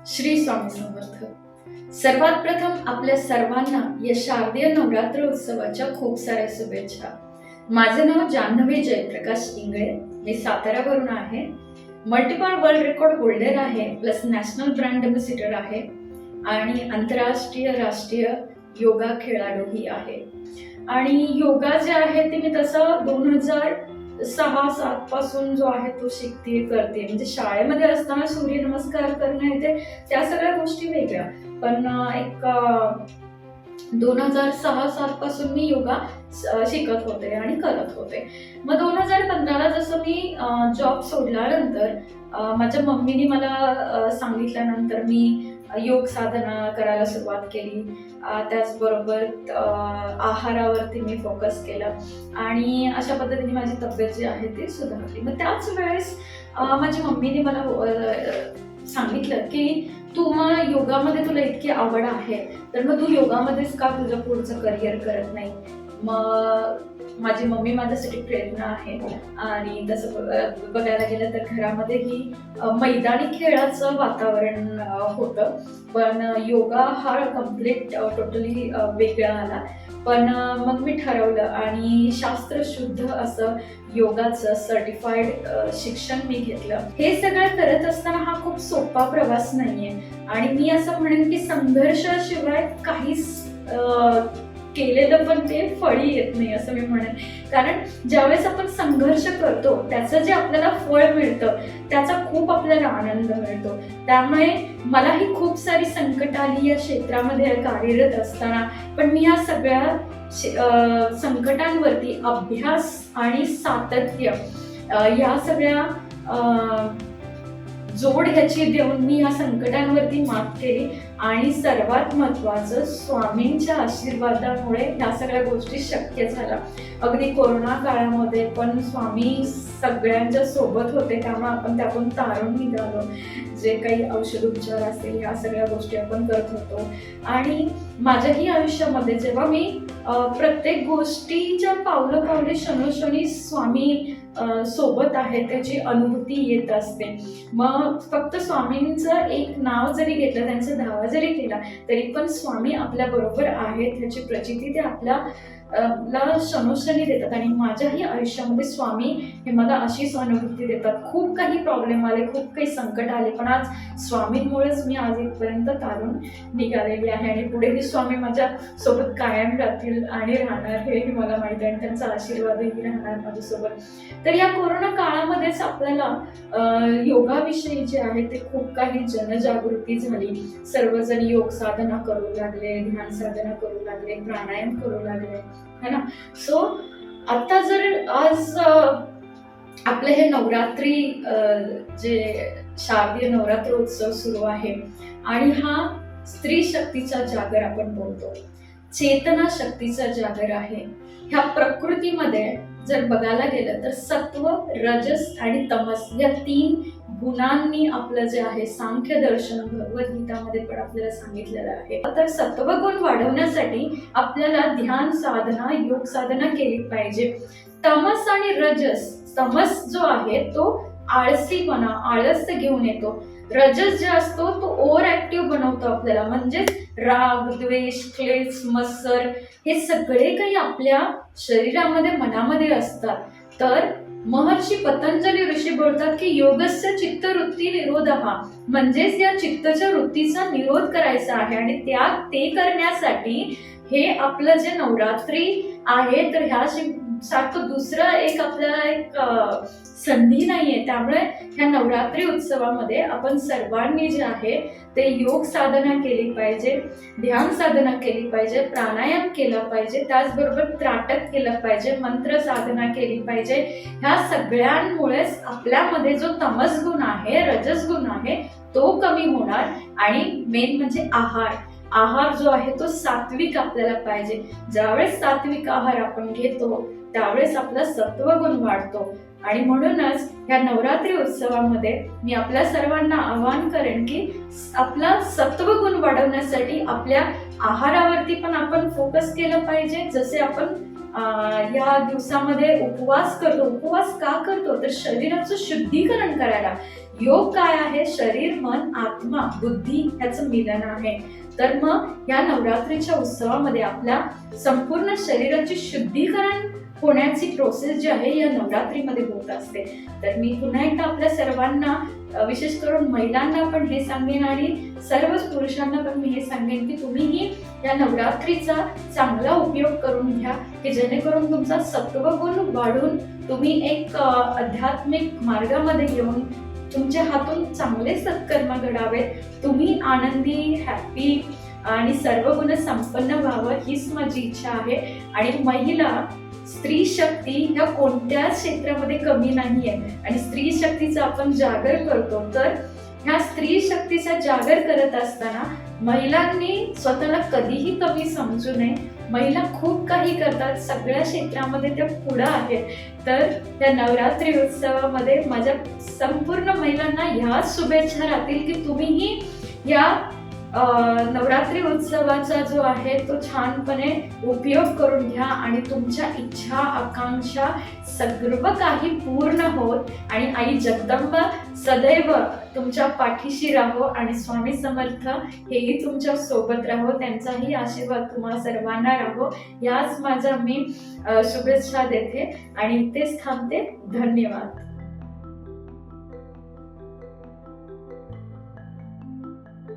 श्री स्वामी समर्थ. सर्वात प्रथम आपल्या सर्वांना या शारदीय नवरात्र उत्सवाच्या खूप साऱ्या शुभेच्छा. माझे नाव जान्हवी जयप्रकाश इंगळे. मी साताऱ्यावरून आहे. मल्टिपल वर्ल्ड रेकॉर्ड होल्डर आहे, प्लस नॅशनल ब्रँड एम्बॅसिडर आहे आणि आंतरराष्ट्रीय राष्ट्रीय योगा खेळाडूही आहे. आणि योगा जे आहे ते मी तसं 2006-07 पासून जो आहे तो शिकते करते. म्हणजे शाळेमध्ये असताना सूर्यनमस्कार करणं येते, त्या सगळ्या गोष्टी वेगळ्या. पण एक 2006-07 पासून मी योगा शिकत होते आणि करत होते. मग 2015ला जसं मी जॉब सोडल्यानंतर माझ्या मम्मीने मला सांगितल्यानंतर मी योग साधना करायला सुरुवात केली. त्याचबरोबर आहारावरती मी फोकस केलं आणि अशा पद्धतीने माझी तब्येत जी आहे ती सुधारली. मग त्याच वेळेस माझ्या मम्मीने मला सांगितलं की तू मग योगामध्ये तुला इतकी आवड आहे तर मग तू योगामध्येच का तुझं पुढचं करिअर करत नाही. मग माझी मम्मी माझ्यासाठी प्रेरणा आहे. आणि तसं बघायला गेलं तर घरामध्येही मैदानी खेळाचं वातावरण होतं, पण योगा हा कम्प्लीट टोटली वेगळा आला. पण मग मी ठरवलं आणि शास्त्रशुद्ध असं योगाचं सर्टिफाईड शिक्षण मी घेतलं. हे सगळं करत असताना हा खूप सोपा प्रवास नाहीये आणि मी असं म्हणेन की संघर्षाशिवाय काहीच केलेलं पण ते फळी येत नाही असं मी म्हणेन. कारण ज्यावेळेस आपण संघर्ष करतो त्याचं जे आपल्याला फळ मिळतं त्याचा खूप आपल्याला आनंद मिळतो. त्यामुळे मलाही खूप सारी संकट आली या क्षेत्रामध्ये कार्यरत असताना, पण मी या सगळ्या संकटांवरती अभ्यास आणि सातत्य या सगळ्या जोड ह्याची देऊन मी या संकटांवरती मात केली. आणि सर्वात महत्त्वाचं स्वामींच्या आशीर्वादामुळे ह्या सगळ्या गोष्टी शक्य झाल्या. अगदी कोरोना काळामध्ये पण स्वामी सगळ्यांच्या सोबत होते, त्यामुळे आपण त्यातून तारून निघालो. जे काही औषधोपचार असतील ह्या सगळ्या गोष्टी आपण करत होतो. आणि माझ्याही आयुष्यामध्ये जेव्हा मी प्रत्येक गोष्टीच्या पावले क्षणोक्षणी स्वामी सोबत आहे त्याची अनुभूती येत असते. मग फक्त स्वामींचं एक नाव जरी घेतलं, त्यांचा धावा जरी केला तरी पण स्वामी आपल्या बरोबर आहेत ह्याची प्रचिती ते आपल्याला क्षणोक्षणी देतात. आणि माझ्याही आयुष्यामध्ये स्वामी हे मला अशीच अनुभूती देतात. खूप काही प्रॉब्लेम आले, खूप काही संकट आले, पण आज स्वामींमुळेच मी आज इथपर्यंत तारून निघालेली आहे. आणि पुढेही स्वामी माझ्या सोबत कायम राहतील आणि राहणार हेही मला माहिती आहे आणि त्यांचा आशीर्वादही राहणार माझ्यासोबत. तर या कोरोना काळामध्येच आपल्याला योगाविषयी जे आहे ते खूप काही जनजागृती झाली. सर्वजण योग साधना करू लागले, ध्यान साधना करू लागले, प्राणायाम करू लागले, है ना. सो आता जर आज आपले हे नवरात्री जे शारदीय नवरात्र उत्सव सुरू आहे आणि हा स्त्री शक्तीचा जागर आपण बोलतो, चेतना शक्तीचा जागर आहे. ह्या प्रकृतीमध्ये जर बघायला गेलं तर सत्व, रजस आणि तमस या 3 गुणांनी आपलं जे आहे सांख्य दर्शन भगवद्गीतामध्ये पण आपल्याला सांगितलेलं आहे. तर सत्वगुण वाढवण्यासाठी आपल्याला ध्यान साधना, योग साधना केली पाहिजे. तमस आणि रजस, तमस जो आहे तो आळसीपणा, आळस्य घेऊन येतो. रजस जे असतो तो ओव्हर ऍक्टिव्ह बनवतो आपल्याला, म्हणजेच राग, द्वेष, क्लेश, मत्सर हे सगळे काही आपल्या शरीरामध्ये, मनामध्ये असतात. तर महर्षी पतंजली ऋषी बोलतात की योगस्य चित्तवृत्ती निरोधः, म्हणजेच या चित्ताच्या वृत्तीचा निरोध करायचा आहे. आणि ते करण्यासाठी हे आपलं जे नवरात्री आहे तर ह्या सारखं दुसरं एक आपल्याला एक संधी नाहीये. त्यामुळे ह्या नवरात्री उत्सवामध्ये आपण सर्वांनी जे आहे ते योग साधना केली पाहिजे, ध्यान साधना केली पाहिजे, प्राणायाम केला पाहिजे, त्याचबरोबर त्राटक केलं पाहिजे, मंत्र साधना केली पाहिजे. ह्या सगळ्यांमुळेच आपल्यामध्ये जो तमस गुण आहे, रजस गुण आहे तो कमी होणार. आणि मेन म्हणजे आहार जो आहे तो सात्विक आपल्याला पाहिजे. ज्यावेळेस सात्विक आहार आपण घेतो त्यावेळेस आपला सत्वगुण वाढतो. आणि म्हणूनच या नवरात्री उत्सवामध्ये मी आपल्या सर्वांना आवाहन करेन की आपला सत्वगुण वाढवण्यासाठी आपल्या आहारावरती पण आपण फोकस केलं पाहिजे. जसे आपण या दिवसामध्ये उपवास करतो. उपवास का करतो तर शरीराचं शुद्धीकरण करायला. योग काय आहे? शरीर, मन, आत्मा, बुद्धी ह्याचं मिलन आहे. तर मग या नवरात्रीच्या उत्सवामध्ये आपल्या संपूर्ण शरीराची शुद्धीकरण होण्याची प्रोसेस जी आहे या नवरात्रीमध्ये होत असते. तर मी पुन्हा एकदा आपल्या सर्वांना, विशेष करून महिलांना पण हे सांगेन आणि सर्वच पुरुषांना पण मी हे सांगेन की तुम्हीही या नवरात्रीचा चांगला उपयोग करून घ्या, की जेणेकरून तुमचा सत्वगुण वाढून तुम्ही एक आध्यात्मिक मार्गामध्ये येऊन तुमच्या हातून चांगले सत्कर्म घडावेत, तुम्ही आनंदी, हॅपी आणि सर्व गुण संपन्न व्हावं हीच माझी इच्छा आहे. आणि महिला, स्त्री शक्ती ह्या कोणत्याच क्षेत्रामध्ये कमी नाहीये आणि स्त्री शक्तीचा आपण जागर करतो. तर ह्या स्त्री शक्तीचा जागर करत असताना महिलांनी स्वतःला कधीही कमी समजू नये. महिला खूप काही करतात, सगळ्या क्षेत्रामध्ये त्या पुढं आहेत. तर त्या नवरात्री उत्सवामध्ये माझ्या संपूर्ण महिलांना ह्या शुभेच्छा राहतील की तुम्हीही या नवरात्री उत्सवाचा जो आहे तो छानपणे उपयोग करून घ्या आणि तुमच्या इच्छा, आकांक्षा सर्व काही पूर्ण होत आणि आई जगदंबा सदैव तुमच्या पाठीशी राहो आणि स्वामी समर्थ हेही तुमच्या सोबत राहो, त्यांचाही आशीर्वाद तुम्हाला सर्वांना राहो. याच माझ्या मी शुभेच्छा देते आणि इथेच थांबते. धन्यवाद.